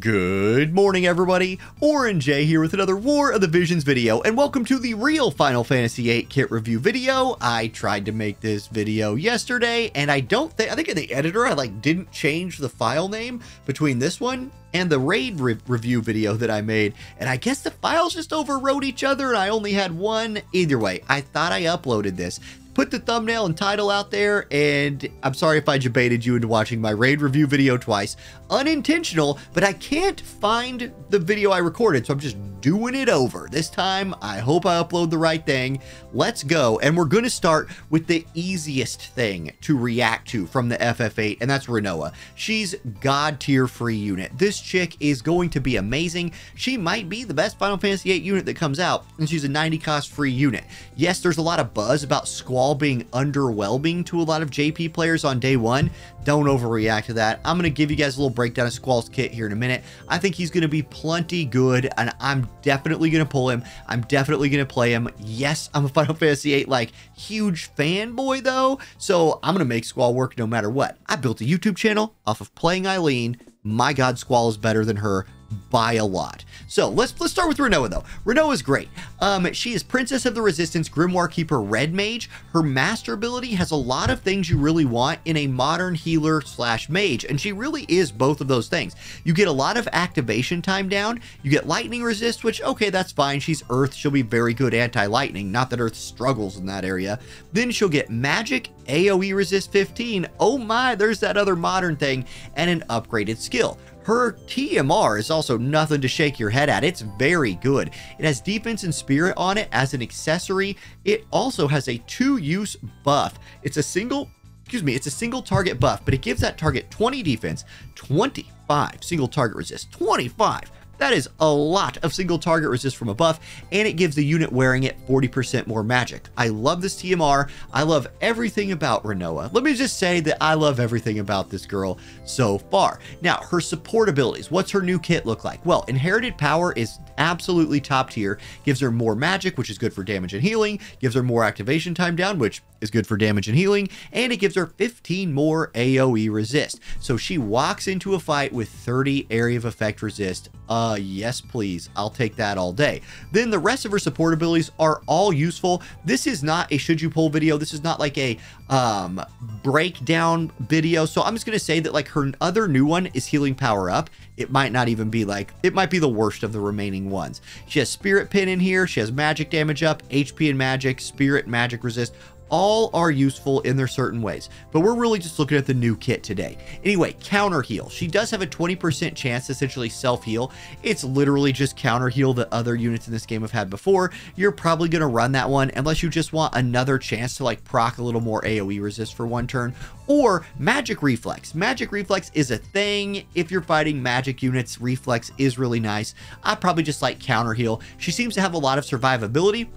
Good morning, everybody. Orange J here with another War of the Visions video, and welcome to the real Final Fantasy VIII kit review video. I tried to make this video yesterday, and I think in the editor I didn't change the file name between this one and the raid review video that I made, and I guess the files just overwrote each other and I only had one. Either way, I thought I uploaded this, put the thumbnail and title out there, and I'm sorry if I debated you into watching my raid review video twice. Unintentional, but I can't find the video I recorded, so I'm just doing it over. This time, I hope I upload the right thing. Let's go, and we're going to start with the easiest thing to react to from the FF8, and that's Rinoa. She's god tier free unit. This chick is going to be amazing. She might be the best Final Fantasy VIII unit that comes out, and she's a 90 cost free unit. Yes, there's a lot of buzz about Squall being underwhelming to a lot of JP players on day one. Don't overreact to that. I'm going to give you guys a little breakdown of Squall's kit here in a minute. I think he's going to be plenty good, and I'm definitely going to pull him. I'm definitely going to play him. Yes, I'm a Final Fantasy VIII huge fanboy though, so I'm going to make Squall work no matter what. I built a YouTube channel off of playing Eileen. My god, Squall is better than her by a lot. So let's start with Rinoa though. Rinoa is great. She is Princess of the Resistance, Grimoire Keeper, Red Mage. Her master ability has a lot of things you really want in a modern healer slash mage, and she really is both of those things. You get a lot of activation time down. You get lightning resist, which, okay, that's fine. She's Earth. She'll be very good anti-lightning. Not that Earth struggles in that area. Then she'll get magic, AoE resist 15. Oh my, there's that other modern thing, and an upgraded skill. Her TMR is also nothing to shake your head at. It's very good. It has defense and spirit on it as an accessory. It also has a 2-use buff. It's a single target buff, but it gives that target 20 defense, 25 single target resist, 25. That is a lot of single target resist from a buff, and it gives the unit wearing it 40% more magic. I love this TMR. I love everything about Rinoa. Let me just say that I love everything about this girl so far. Now, her support abilities. What's her new kit look like? Well, Inherited Power is absolutely top tier. Gives her more magic, which is good for damage and healing. Gives her more activation time down, which is good for damage and healing. And it gives her 15 more AoE resist. So she walks into a fight with 30 area of effect resist. Yes, please. I'll take that all day. Then the rest of her support abilities are all useful. This is not a should you pull video. This is not like a breakdown video. So I'm just going to say that her other new one is Healing Power Up. It might not even be it might be the worst of the remaining ones. She has Spirit Pin in here. She has magic damage up, HP and magic, spirit, magic resist. All are useful in their certain ways, but we're really just looking at the new kit today. Anyway, counter heal. She does have a 20% chance to essentially self-heal. It's literally just counter heal that other units in this game have had before. You're probably going to run that one unless you just want another chance to proc a little more AoE resist for one turn, or magic reflex. Magic reflex is a thing. If you're fighting magic units, reflex is really nice. I probably just like counter heal. She seems to have a lot of survivability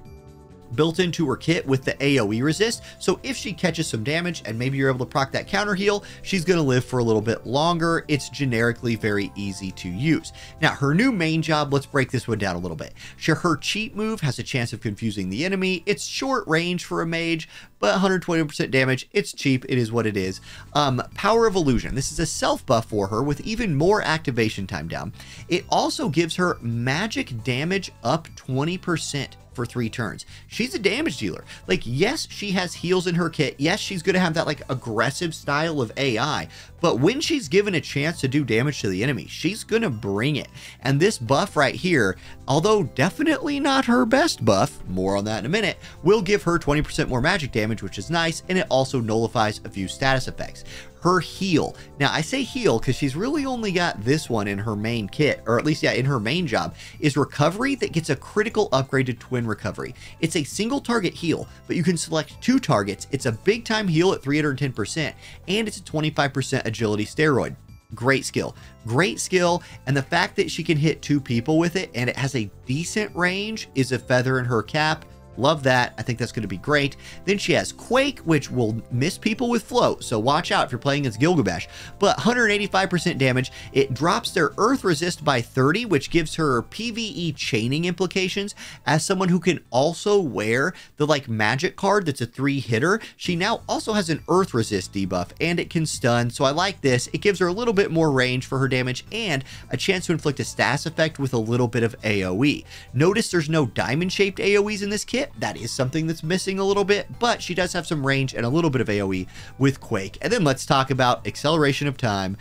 built into her kit with the AoE resist, so if she catches some damage and maybe you're able to proc that counter heal, she's going to live for a little bit longer. It's generically very easy to use. Now, her new main job, let's break this one down a little bit. Her cheat move has a chance of confusing the enemy. It's short range for a mage, but 120% damage. It's cheap. It is what it is. Power of Illusion. This is a self buff for her with even more activation time down. It also gives her magic damage up 20% for 3 turns. She's a damage dealer. Yes, she has heals in her kit. Yes, she's going to have that aggressive style of AI, but when she's given a chance to do damage to the enemy, she's going to bring it. And this buff right here, although definitely not her best buff, more on that in a minute, will give her 20% more magic damage, which is nice, and it also nullifies a few status effects. Her heal. Now, I say heal because she's really only got this one in her main kit, or at least, yeah, in her main job, is recovery that gets a critical upgrade to twin recovery. It's a single target heal, but you can select 2 targets. It's a big time heal at 310%, and it's a 25% agility steroid. Great skill. Great skill, and the fact that she can hit 2 people with it and it has a decent range is a feather in her cap. Love that. I think that's going to be great. Then she has Quake, which will miss people with float, so watch out if you're playing against Gilgamesh. But 185% damage. It drops their earth resist by 30, which gives her PvE chaining implications. As someone who can also wear the like magic card that's a 3-hitter, she now also has an earth resist debuff, and it can stun, so I like this. It gives her a little bit more range for her damage and a chance to inflict a status effect with a little bit of AoE. Notice there's no diamond-shaped AoEs in this kit. That is something that's missing a little bit, but she does have some range and a little bit of AoE with Quake. And then let's talk about Acceleration of Time.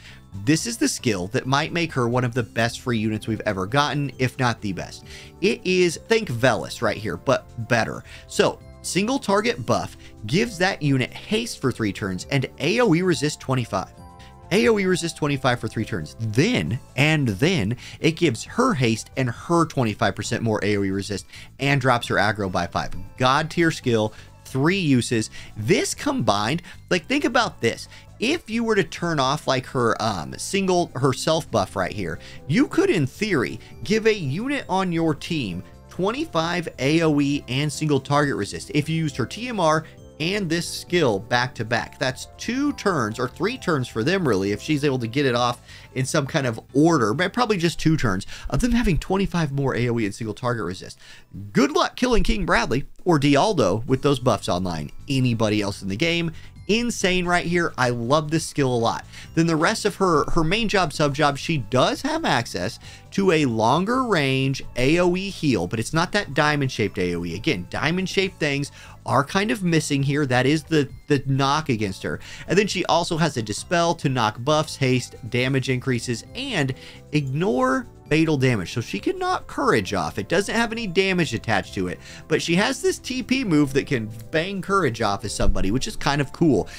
This is the skill that might make her one of the best free units we've ever gotten, if not the best. It is, think Velis right here, but better. So, single target buff gives that unit haste for 3 turns and AoE resist 25. AoE resist 25 for 3 turns. Then it gives her haste and her 25% more AoE resist and drops her aggro by 5. God tier skill, 3 uses. This combined, like think about this. If you were to turn off like her her self buff right here, you could in theory give a unit on your team 25 AoE and single target resist if you used her TMR and this skill back to back. That's 2 turns or 3 turns for them really, if she's able to get it off in some kind of order, but probably just 2 turns of them having 25 more AoE and single target resist. Good luck killing King Bradley or Dialdo with those buffs online. Anybody else in the game, insane right here. I love this skill a lot. Then the rest of her main job, sub job, she does have access to a longer range AoE heal, but it's not that diamond shaped AoE. Again, diamond shaped things are kind of missing here. That is the knock against her. And then she also has a dispel to knock buffs, haste, damage increases, and ignore fatal damage. So she can knock courage off. It doesn't have any damage attached to it, but she has this TP move that can bang courage off as somebody, which is kind of cool.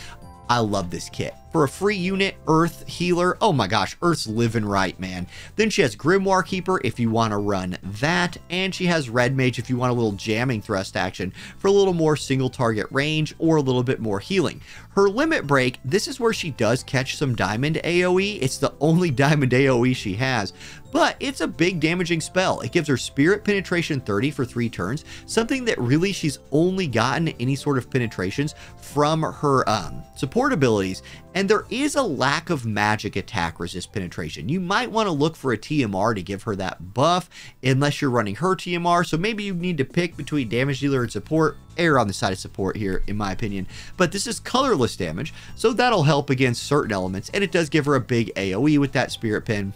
I love this kit. For a free unit, Earth Healer, oh my gosh, Earth's living right, man. Then she has Grimoire Keeper if you want to run that, and she has Red Mage if you want a little jamming thrust action for a little more single target range or a little bit more healing. Her Limit Break, this is where she does catch some diamond AoE. It's the only diamond AoE she has, but it's a big damaging spell. It gives her Spirit Penetration 30 for 3 turns, something that really she's only gotten any sort of penetrations from her support abilities, and there is a lack of magic attack resist penetration. You might want to look for a TMR to give her that buff unless you're running her TMR, so maybe you need to pick between damage dealer and support. Err on the side of support here, in my opinion, but this is colorless damage, so that'll help against certain elements, and it does give her a big AoE with that Spirit Pin.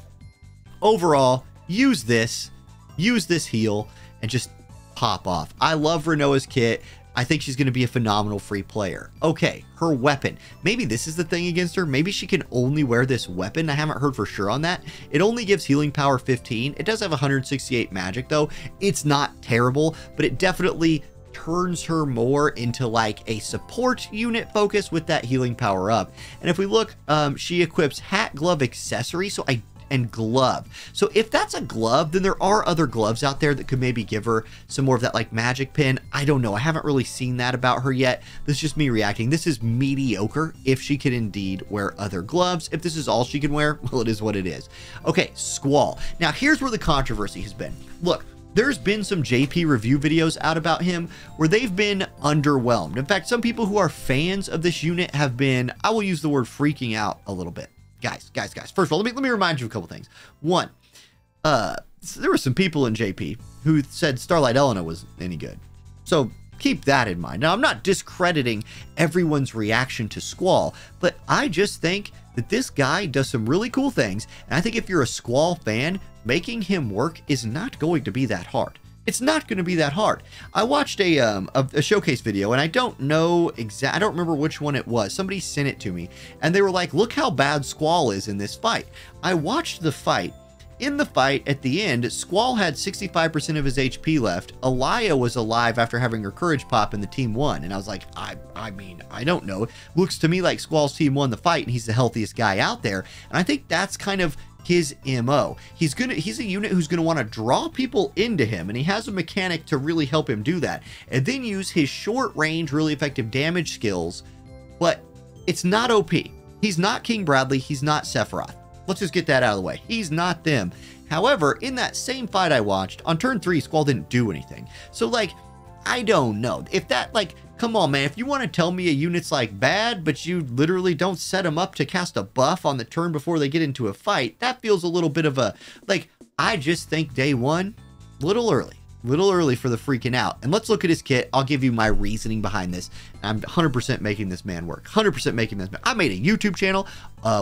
Overall, use this heal and just pop off. I love Rinoa's kit. I think she's going to be a phenomenal free player. Okay, her weapon. Maybe this is the thing against her. Maybe she can only wear this weapon. I haven't heard for sure on that. It only gives healing power 15. It does have 168 magic though. It's not terrible, but it definitely turns her more into like a support unit focus with that healing power up. And if we look, she equips hat, glove, accessory. And glove. So if that's a glove, then there are other gloves out there that could maybe give her some more of that like magic pin. I don't know. I haven't really seen that about her yet. This is just me reacting. This is mediocre if she can indeed wear other gloves. If this is all she can wear, well, it is what it is. Okay, Squall. Now here's where the controversy has been. Look, there's been some JP review videos out about him where they've been underwhelmed. In fact, some people who are fans of this unit have been, I will use the word freaking out a little bit. Guys. First of all, let me remind you of a couple things. One, there were some people in JP who said Starlight Elena was any good. So keep that in mind. Now, I'm not discrediting everyone's reaction to Squall, but I just think that this guy does some really cool things. And I think if you're a Squall fan, making him work is not going to be that hard. It's not going to be that hard. I watched a showcase video, and I don't know I don't remember which one it was. Somebody sent it to me, and they were like, look how bad Squall is in this fight. I watched the fight. In the fight, at the end, Squall had 65% of his HP left. Alaya was alive after having her courage pop, and the team won. And I was like, I mean, I don't know. Looks to me like Squall's team won the fight, and he's the healthiest guy out there. And I think that's kind of his MO. He's a unit who's gonna want to draw people into him, and he has a mechanic to really help him do that, and then use his short range, really effective damage skills. But it's not OP. He's not King Bradley. He's not Sephiroth. Let's just get that out of the way. He's not them. However, in that same fight I watched, on turn 3, Squall didn't do anything. So like, I don't know. If that, like, come on, man. If you want to tell me a unit's like bad, but you literally don't set them up to cast a buff on the turn before they get into a fight, that feels a little bit of a, like, I just think day one, little early for the freaking out. And let's look at his kit. I'll give you my reasoning behind this. I'm 100% making this man work. 100% making this man. I made a YouTube channel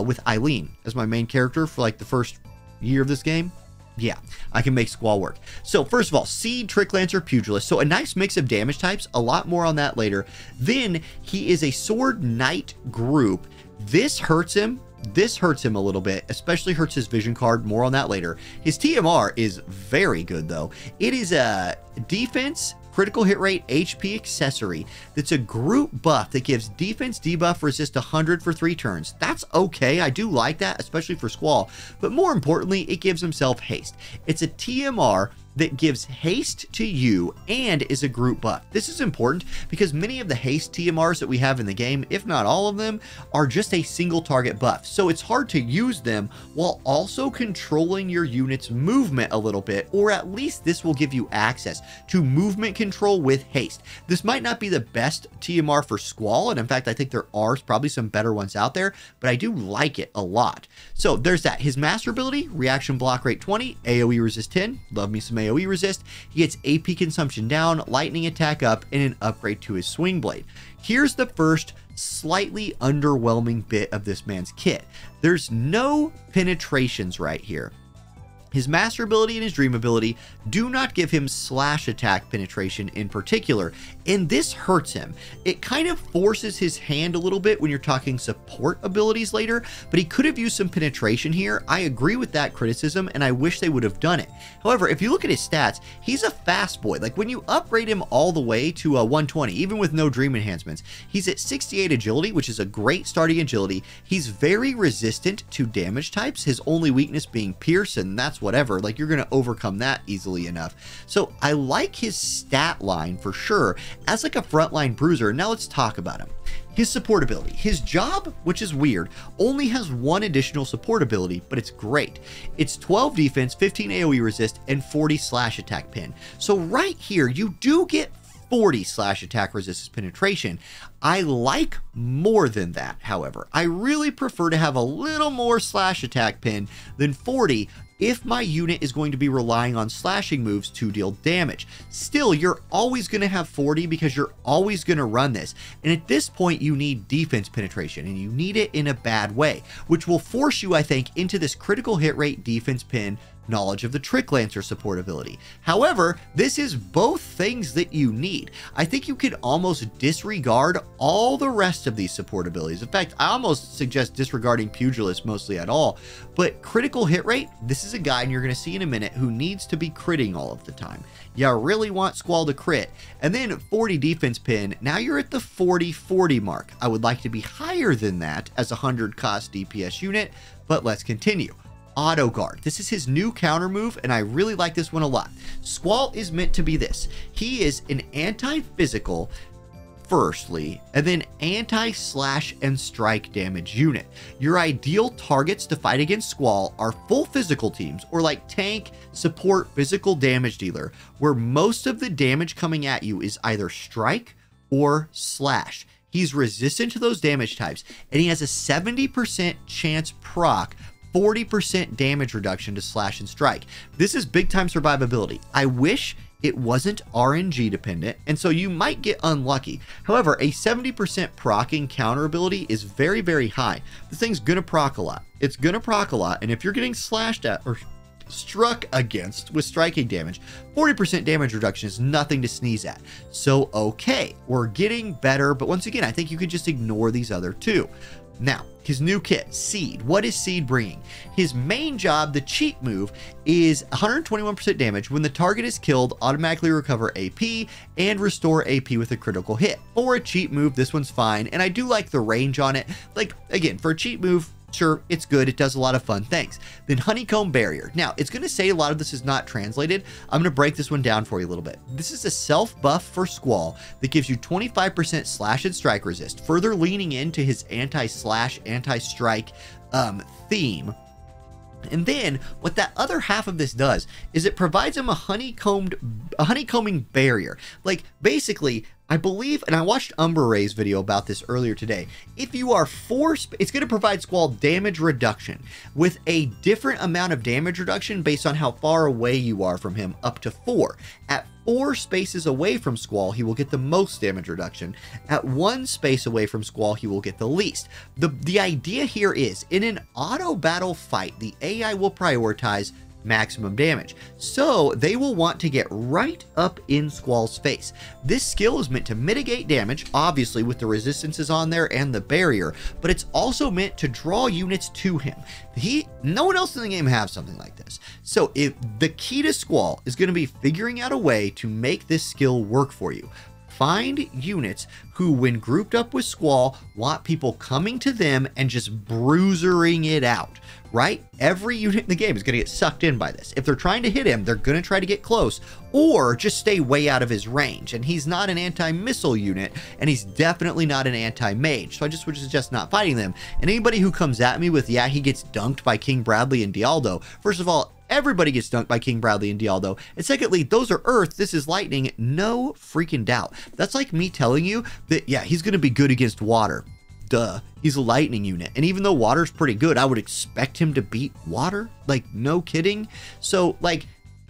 with Eileen as my main character for like the first year of this game. Yeah, I can make Squall work. So first of all, Seed, Trick Lancer, Pugilist. So a nice mix of damage types. A lot more on that later. Then he is a Sword Knight group. This hurts him. This hurts him a little bit, especially hurts his vision card. More on that later. His TMR is very good though. It is a defense, critical hit rate, HP accessory that's a group buff that gives defense debuff resist 100 for 3 turns. That's okay. I do like that, especially for Squall. But more importantly, it gives himself haste. It's a TMR that gives haste to you and is a group buff. This is important because many of the haste TMRs that we have in the game, if not all of them, are just a single target buff. So it's hard to use them while also controlling your unit's movement a little bit, or at least this will give you access to movement control with haste. This might not be the best TMR for Squall, and in fact, I think there are probably some better ones out there, but I do like it a lot. So there's that. His master ability, reaction block rate 20, AoE resist 10. Love me some AoE resist. He gets AP consumption down, lightning attack up, and an upgrade to his swing blade. Here's the first slightly underwhelming bit of this man's kit. There's no penetrations right here. His master ability and his dream ability do not give him slash attack penetration in particular, and this hurts him. It kind of forces his hand a little bit when you're talking support abilities later, but he could have used some penetration here. I agree with that criticism, and I wish they would have done it. However, if you look at his stats, he's a fast boy. Like when you upgrade him all the way to a 120, even with no dream enhancements, he's at 68 agility, which is a great starting agility. He's very resistant to damage types, his only weakness being pierce, and that's whatever. Like you're going to overcome that easily enough. So I like his stat line for sure as like a frontline bruiser. Now let's talk about him. His support ability. His job, which is weird, only has one additional support ability, but it's great. It's 12 defense, 15 AoE resist, and 40 slash attack pin. So right here, you do get 40 slash attack resistance penetration. I like more than that, however. I really prefer to have a little more slash attack pin than 40 if my unit is going to be relying on slashing moves to deal damage. Still, you're always going to have 40 because you're always going to run this. And at this point, you need defense penetration, and you need it in a bad way, which will force you, I think, into this critical hit rate defense pin knowledge of the Trick Lancer support ability. However, this is both things that you need. I think you could almost disregard all the rest of these support abilities. In fact, I almost suggest disregarding Pugilist mostly at all. But critical hit rate, this is a guy, and you're going to see in a minute, who needs to be critting all of the time. You really want Squall to crit. And then 40 defense pin, now you're at the 40-40 mark. I would like to be higher than that as a 100 cost DPS unit, but let's continue. Autoguard. This is his new counter move, and I really like this one a lot. Squall is meant to be this. He is an anti-physical, firstly, and then anti-slash and strike damage unit. Your ideal targets to fight against Squall are full physical teams, or like tank, support, physical damage dealer, where most of the damage coming at you is either strike or slash. He's resistant to those damage types, and he has a 70% chance proc 40% damage reduction to slash and strike. This is big time survivability. I wish it wasn't RNG dependent, and so you might get unlucky. However, a 70% proccing counter ability is very, very high. This thing's gonna proc a lot. It's gonna proc a lot, and if you're getting slashed at or struck against with striking damage, 40% damage reduction is nothing to sneeze at. So okay, we're getting better, but once again, I think you could just ignore these other two. Now, his new kit, Seed. What is Seed bringing? His main job, the cheat move, is 121% damage. When the target is killed, automatically recover AP and restore AP with a critical hit. For a cheat move, this one's fine, and I do like the range on it. Like, again, for a cheat move, sure, it's good. It does a lot of fun things. Then Honeycomb Barrier. Now, it's going to say a lot of this is not translated. I'm going to break this one down for you a little bit. This is a self buff for Squall that gives you 25% slash and strike resist, further leaning into his anti-slash, anti-strike theme. And then what that other half of this does is it provides him a honeycombing barrier. Like basically, I believe, and I watched Umber Ray's video about this earlier today, if you are it's going to provide Squall damage reduction with a different amount of damage reduction based on how far away you are from him, up to 4. At 4 spaces away from Squall, he will get the most damage reduction. At 1 space away from Squall, he will get the least. The idea here is, in an auto battle fight, the AI will prioritize maximum damage. So they will want to get right up in Squall's face. This skill is meant to mitigate damage, obviously with the resistances on there and the barrier, but it's also meant to draw units to him. No one else in the game has something like this. So if the key to Squall is going to be figuring out a way to make this skill work for you. Find units who, when grouped up with Squall, want people coming to them and just bruisering it out, right? Every unit in the game is going to get sucked in by this. If they're trying to hit him, they're going to try to get close or just stay way out of his range. And he's not an anti-missile unit, and he's definitely not an anti-mage. So I just would suggest not fighting them. And anybody who comes at me with, yeah, he gets dunked by King Bradley and Dialdo, first of all, everybody gets dunked by King Bradley and Dialdo. And secondly, those are Earth, this is Lightning, no freaking doubt. That's like me telling you that, yeah, he's going to be good against water. Duh, he's a Lightning unit. And even though water's pretty good, I would expect him to beat water. Like, no kidding. So, like,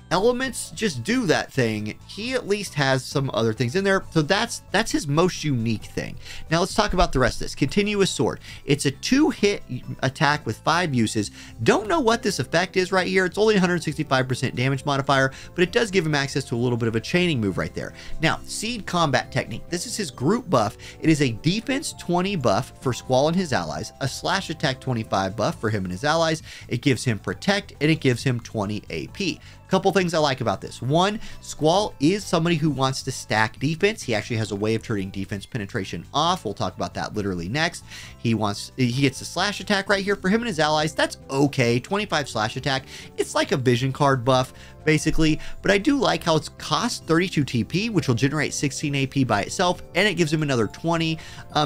elements just do that thing. He at least has some other things in there. So that's his most unique thing. Now let's talk about the rest of this. Continuous Sword. It's a 2-hit attack with 5 uses. Don't know what this effect is right here. It's only 165% damage modifier, but it does give him access to a little bit of a chaining move right there. Now, Seed Combat Technique. This is his group buff. It is a defense 20 buff for Squall and his allies, a slash attack 25 buff for him and his allies. It gives him protect, and it gives him 20 AP. Couple things I like about this. One, Squall is somebody who wants to stack defense. He actually has a way of turning defense penetration off. We'll talk about that literally next. He gets the slash attack right here for him and his allies. That's okay. 25 slash attack. It's like a vision card buff, basically, but I do like how it's cost 32 TP, which will generate 16 AP by itself, and it gives him another 20.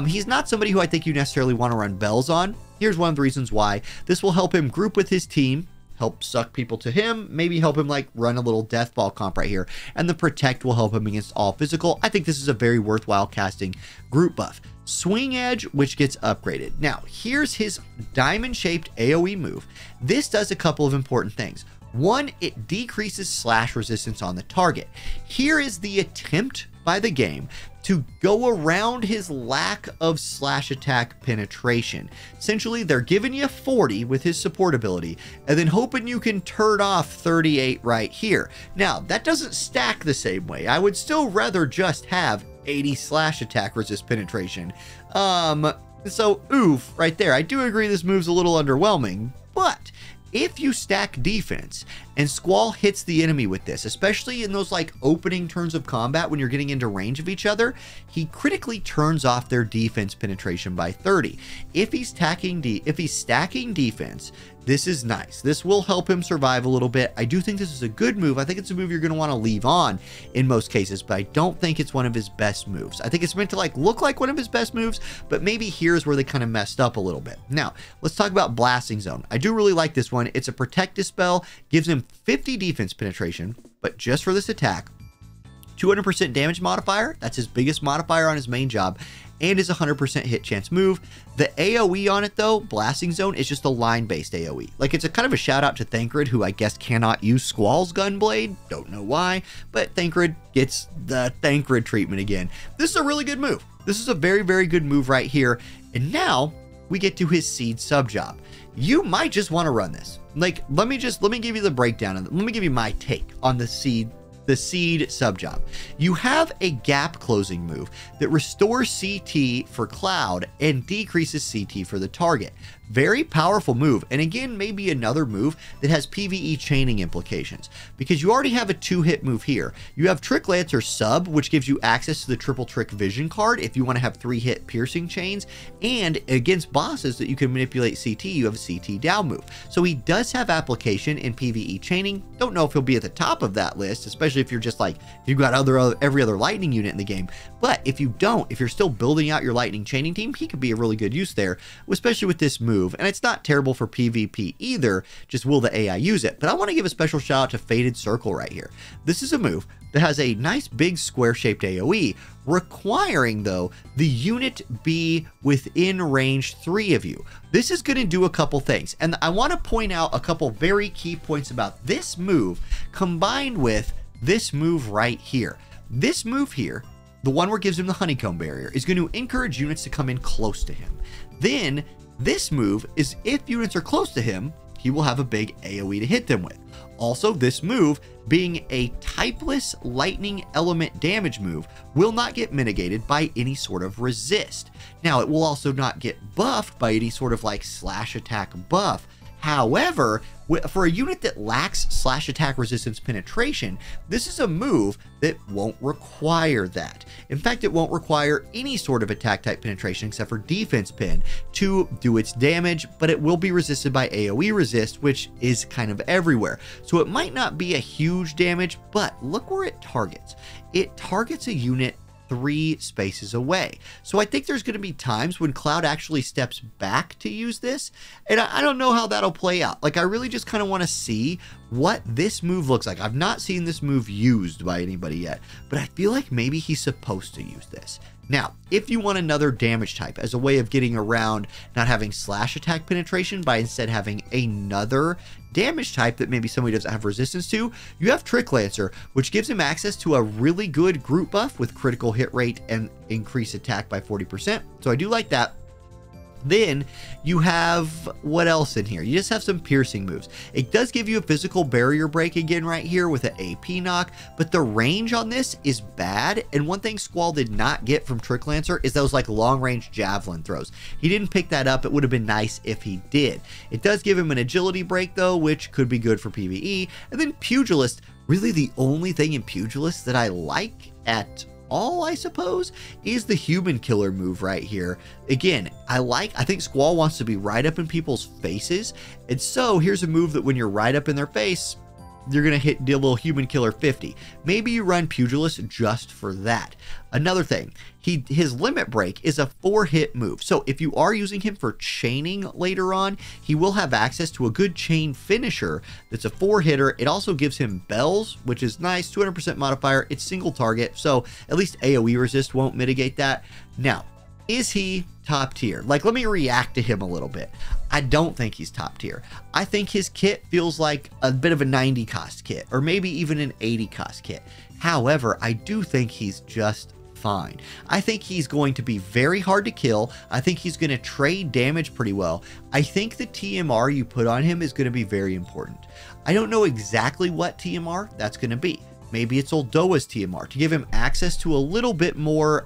He's not somebody who I think you necessarily want to run bells on. Here's one of the reasons why. This will help him group with his team, help suck people to him, maybe help him like run a little death ball comp right here, and the protect will help him against all physical. I think this is a very worthwhile casting group buff. Swing Edge, which gets upgraded. Now here's his diamond shaped AoE move. This does a couple of important things. One, it decreases slash resistance on the target. Here is the attempt by the game to go around his lack of slash attack penetration. Essentially, they're giving you 40 with his support ability, and then hoping you can turn off 38 right here. Now, that doesn't stack the same way. I would still rather just have 80 slash attack resist penetration. So, oof, right there. I do agree this move's a little underwhelming, but if you stack defense and Squall hits the enemy with this, especially in those like opening turns of combat when you're getting into range of each other, he critically turns off their defense penetration by 30. If he's stacking defense, this is nice. This will help him survive a little bit. I do think this is a good move. I think it's a move you're going to want to leave on in most cases, but I don't think it's one of his best moves. I think it's meant to like look like one of his best moves, but maybe here's where they kind of messed up a little bit. Now, let's talk about Blasting Zone. I do really like this one. It's a protective spell, gives him 50 defense penetration, but just for this attack, 200% damage modifier. That's his biggest modifier on his main job, and is 100% hit chance move. The AoE on it though, Blasting Zone, is just a line-based AoE. Like, it's a kind of a shout out to Thancred, who I guess cannot use Squall's Gunblade. Don't know why, but Thancred gets the Thancred treatment again. This is a really good move. This is a very, very good move right here. And now we get to his Seed sub-job. You might just want to run this. Like, let me give you the breakdown, and let me give you my take on the Seed sub-job. You have a gap closing move that restores CT for Cloud and decreases CT for the target. Very powerful move, and again, maybe another move that has PvE chaining implications, because you already have a 2-hit move here. You have Trick Lancer sub, which gives you access to the triple trick vision card if you want to have 3-hit piercing chains, and against bosses that you can manipulate CT, you have a CT down move. So he does have application in PvE chaining. Don't know if he'll be at the top of that list, especially if you're just like, if you've got every other lightning unit in the game. But if you don't, if you're still building out your lightning chaining team, he could be a really good use there, especially with this move. move, and it's not terrible for PvP either, just will the AI use it? But I want to give a special shout out to Faded Circle right here. This is a move that has a nice big square-shaped AoE, requiring, though, the unit be within range 3 of you. This is going to do a couple things, and I want to point out a couple very key points about this move combined with this move right here. This move here, the one where it gives him the honeycomb barrier, is going to encourage units to come in close to him. Then this move is if units are close to him, he will have a big AoE to hit them with. Also, this move, being a typeless lightning element damage move, will not get mitigated by any sort of resist. Now, it will also not get buffed by any sort of like slash attack buff. However, for a unit that lacks slash attack resistance penetration, this is a move that won't require that. In fact, it won't require any sort of attack type penetration except for defense pen to do its damage, but it will be resisted by AoE resist, which is kind of everywhere. So it might not be a huge damage, but look where it targets. It targets a unit 3 spaces away. So I think there's going to be times when Cloud actually steps back to use this, and I don't know how that'll play out. Like, I really just kind of want to see what this move looks like. I've not seen this move used by anybody yet, but I feel like maybe he's supposed to use this. Now, if you want another damage type as a way of getting around not having slash attack penetration by instead having another damage type that maybe somebody doesn't have resistance to, you have Trick Lancer, which gives him access to a really good group buff with critical hit rate and increase attack by 40%. So I do like that. Then you have, what else in here? You just have some piercing moves. It does give you a physical barrier break again right here with an AP knock, but the range on this is bad. And one thing Squall did not get from Trick Lancer is those like long range javelin throws. He didn't pick that up. It would have been nice if he did. It does give him an agility break though, which could be good for PvE. And then Pugilist, really the only thing in Pugilist that I like at all, I suppose, is the human killer move right here. Again, I think Squall wants to be right up in people's faces, and so here's a move that when you're right up in their face, you're gonna deal a little human killer 50. Maybe you run Pugilist just for that. Another thing, his limit break is a 4-hit move. So if you are using him for chaining later on, he will have access to a good chain finisher that's a 4-hitter. It also gives him bells, which is nice, 200% modifier. It's single target, so at least AoE resist won't mitigate that. Now, is he top tier? Like, let me react to him a little bit. I don't think he's top tier. I think his kit feels like a bit of a 90 cost kit, or maybe even an 80 cost kit. However, I do think he's just fine. I think he's going to be very hard to kill. I think he's going to trade damage pretty well. I think the TMR you put on him is going to be very important. I don't know exactly what TMR that's going to be. Maybe it's Oldoa's TMR to give him access to a little bit more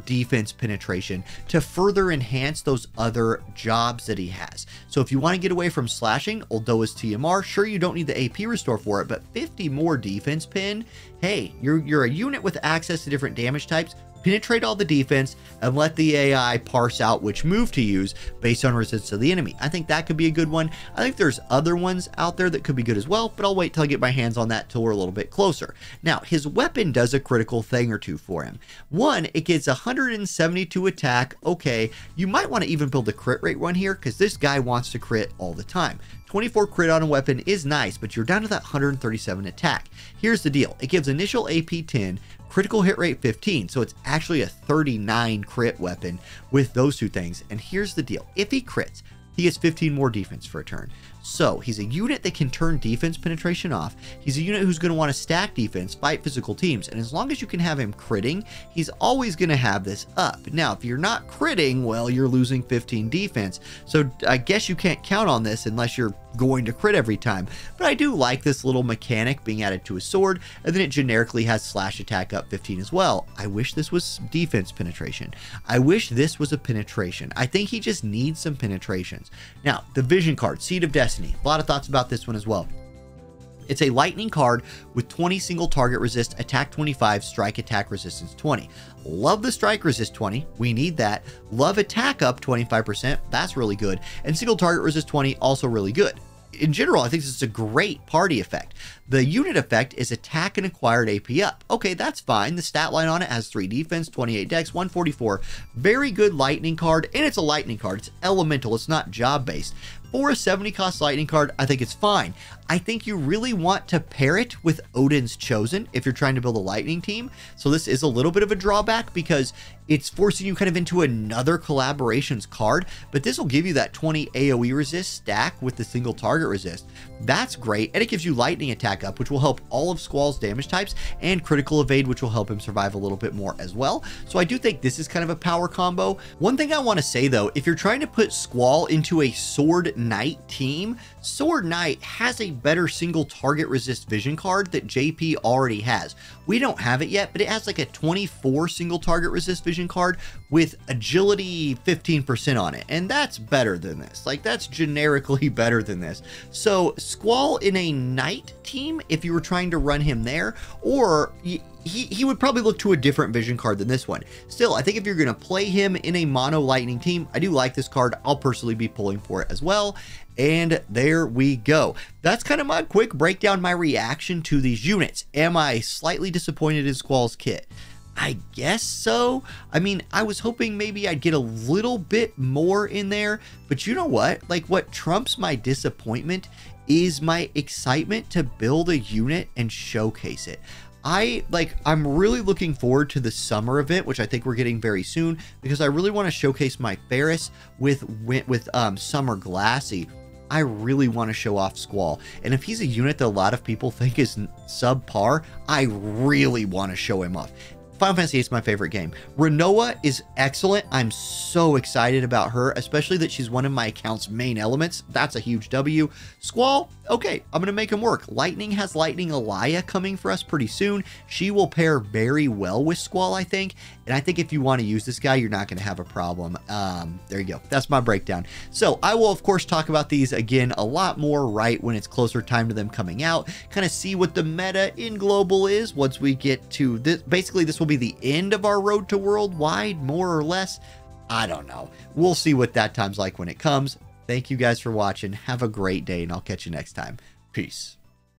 defense penetration to further enhance those other jobs that he has. So if you want to get away from slashing, Oldoa's TMR, sure, you don't need the AP restore for it, but 50 more defense pin, hey, you're a unit with access to different damage types. Penetrate all the defense and let the AI parse out which move to use based on resistance of the enemy. I think that could be a good one. I think there's other ones out there that could be good as well, but I'll wait till I get my hands on that till we're a little bit closer. Now, his weapon does a critical thing or two for him. One, it gets 172 attack. Okay, you might want to even build a crit rate one here because this guy wants to crit all the time. 24 crit on a weapon is nice, but you're down to that 137 attack. Here's the deal. It gives initial AP 10, critical hit rate 15, so it's actually a 39 crit weapon with those two things. And here's the deal. If he crits, he gets 15 more defense for a turn. So he's a unit that can turn defense penetration off. He's a unit who's going to want to stack defense, fight physical teams. And as long as you can have him critting, he's always going to have this up. Now, if you're not critting, well, you're losing 15 defense. So I guess you can't count on this unless you're going to crit every time. But I do like this little mechanic being added to his sword. And then it generically has slash attack up 15 as well. I wish this was defense penetration. I wish this was a penetration. I think he just needs some penetrations. Now, the vision card, Seed of Destiny. A lot of thoughts about this one as well. It's a lightning card with 20 single target resist, attack 25, strike attack resistance 20. Love the strike resist 20. We need that. Love attack up 25%. That's really good. And single target resist 20, also really good. in general, I think this is a great party effect. The unit effect is attack and acquired AP up. Okay, that's fine. The stat line on it has 3 defense, 28 dex, 144. Very good lightning card, and it's a lightning card. It's elemental. It's not job-based. For a 70 cost lightning card, I think it's fine. I think you really want to pair it with Odin's Chosen if you're trying to build a lightning team. So this is a little bit of a drawback because it's forcing you kind of into another collaborations card, but this will give you that 20 AoE resist stack with the single target resist. That's great, and it gives you lightning attack up, which will help all of Squall's damage types, and critical evade, which will help him survive a little bit more as well. So I do think this is kind of a power combo. One thing I want to say though, if you're trying to put Squall into a Sword Knight team, Sword Knight has a better single target resist vision card that JP already has. We don't have it yet, but it has like a 24 single target resist vision card with agility 15% on it, and that's better than this. Like, that's generically better than this. So Squall in a Knight team, if you were trying to run him there, or he would probably look to a different vision card than this one. Still, I think if you're going to play him in a mono lightning team, I do like this card. I'll personally be pulling for it as well. And there we go. That's kind of my quick breakdown, my reaction to these units. Am I slightly disappointed in Squall's kit? I guess so. I mean, I was hoping maybe I'd get a little bit more in there, but you know what? Like, what trumps my disappointment is my excitement to build a unit and showcase it. I'm really looking forward to the summer event, which I think we're getting very soon, because I really want to showcase my Ferris with Summer Glassy. I really want to show off Squall, and if he's a unit that a lot of people think is subpar, I really want to show him off. Final Fantasy VIII is my favorite game. Rinoa is excellent. I'm so excited about her, especially that she's one of my account's main elements. That's a huge W. Squall, okay, I'm going to make him work. Lightning has Lightning Alaya coming for us pretty soon. She will pair very well with Squall, I think. And I think if you want to use this guy, you're not going to have a problem. There you go. That's my breakdown. So I will, of course, talk about these again a lot more right when it's closer time to them coming out. Kind of see what the meta in global is once we get to this. Basically, this will be the end of our road to worldwide, more or less. I don't know. We'll see what that time's like when it comes. Thank you guys for watching. Have a great day, and I'll catch you next time. Peace.